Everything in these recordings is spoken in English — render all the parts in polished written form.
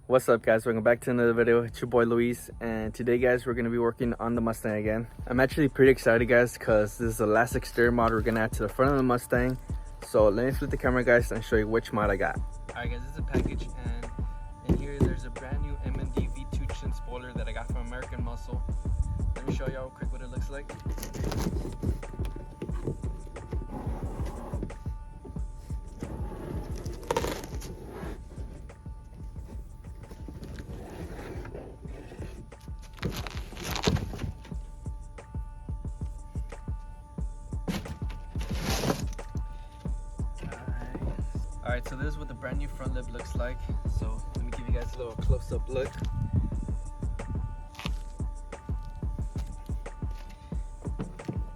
What's up guys, welcome back to another video. It's your boy Luis, and today guys we're going to be working on the Mustang again. I'm actually pretty excited guys because this is the last exterior mod we're going to add to the front of the Mustang. So let me flip the camera guys and show you which mod I got. Alright guys, this is a package, and in here there's a brand new MMD V2 chin spoiler that I got from American Muscle. Let me show y'all quick what it looks like. Alright, so this is what the brand new front lip looks like. So let me give you guys a little close-up look.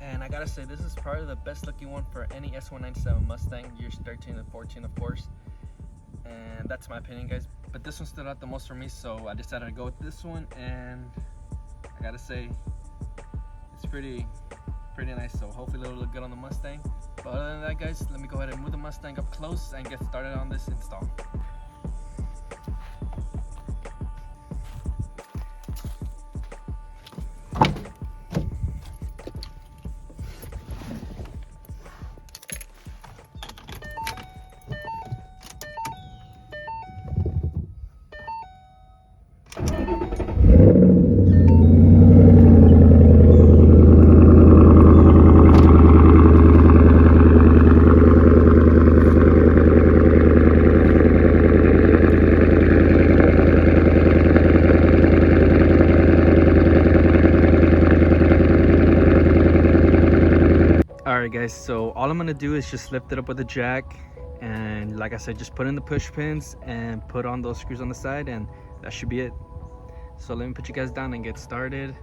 And I gotta say, this is probably the best looking one for any S197 Mustang, years 13 and 14 of course. And that's my opinion guys. But this one stood out the most for me, so I decided to go with this one. And I gotta say, it's pretty nice, so hopefully it'll look good on the Mustang. But other than that guys, let me go ahead and move the Mustang up close and get started on this install. Alright guys, so all I'm gonna do is just lift it up with a jack, and like I said, just put in the push pins and put on those screws on the side, and that should be it. So let me put you guys down and get started.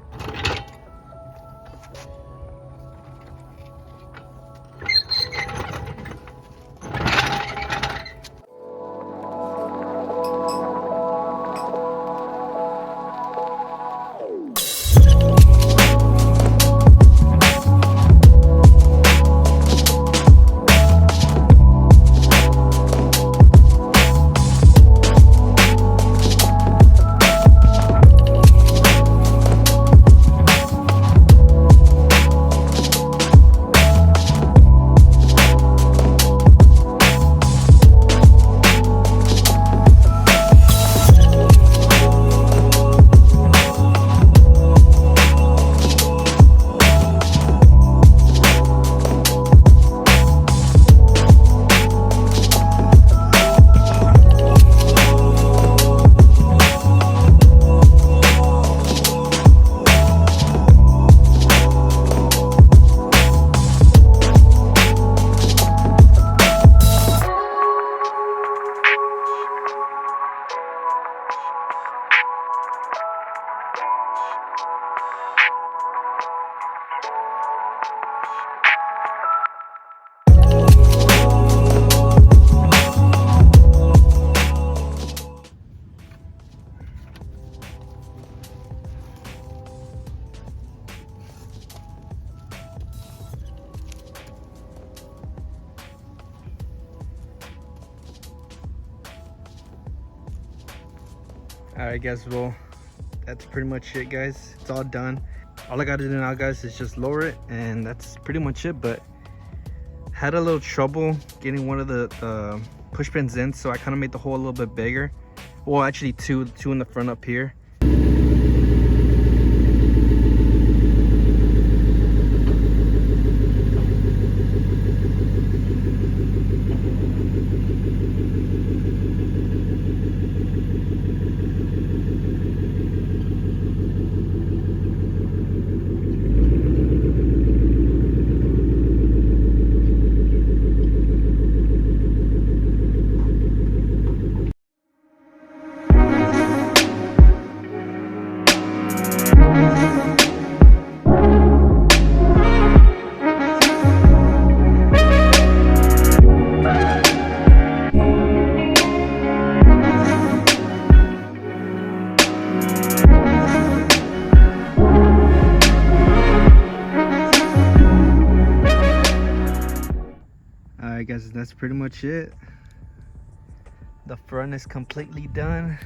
Alright guys, well that's pretty much it guys. It's all done. All I gotta do now guys is just lower it, and that's pretty much it. But had a little trouble getting one of the push pins in, so I kind of made the hole a little bit bigger. Well, actually two in the front up here. Alright guys, that's pretty much it. The front is completely done.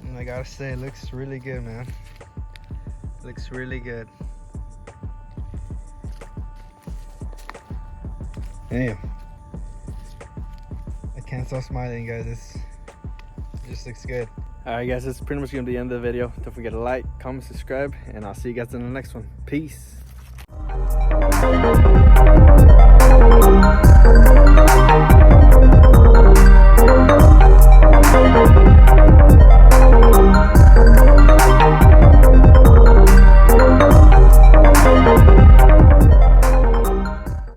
And I gotta say, it looks really good, man. Looks really good. Damn. I can't stop smiling, guys. It just looks good. Alright guys, that's pretty much gonna be the end of the video. Don't forget to like, comment, subscribe, and I'll see you guys in the next one. Peace.